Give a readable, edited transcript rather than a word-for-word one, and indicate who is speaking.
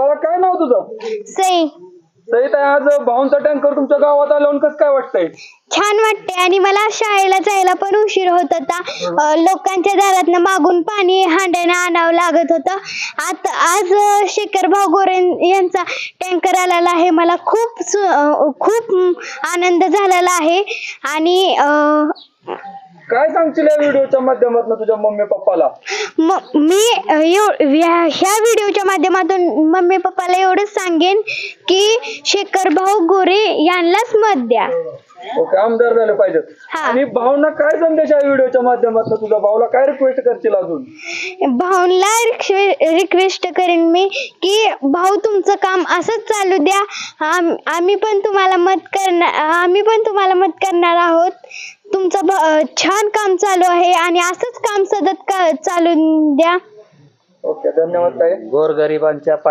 Speaker 1: बाळा काय नाव तुझं?
Speaker 2: सई.
Speaker 1: सईत आज भाऊंचा टँकर तुमच्या गावात आल्यावर कसं काय वाटतंय?
Speaker 2: छान वाटते आणि मला शाळेला जायला पण उशीर होत होता. लोकांच्या दारातनं मागून पाणी हांड्याने आणावं लागत होतं. आता आज शेखर भाऊ गोरे यांचा टँकर आलेला आहे. मला खूप आनंद झालेला आहे. आणि
Speaker 1: काय सांगशील या व्हिडिओच्या माध्यमातून तुझ्या मम्मी पप्पाला?
Speaker 2: मी ह्या व्हिडिओच्या माध्यमातून मम्मी पप्पाला एवढंच सांगेन की शेखर भाऊ गोरे यांनाच मत द्या.
Speaker 1: ओके, आमदार झाले पाहिजेत. आणि भाऊंना काय संदेश आहे व्हिडिओच्या माध्यमातून तुझा? भाऊला काय रिक्वेस्ट करशील अजून?
Speaker 2: भाऊला रिक्वेस्ट करेन मी की भाऊ तुमचं काम असंच चालू द्या. आम्ही पण तुम्हाला मत करणार आहोत. तुमचं छान काम चालू आहे आणि असंच काम सतत चालू द्या.
Speaker 1: ओके, धन्यवाद ताई. गोरगरिबांच्या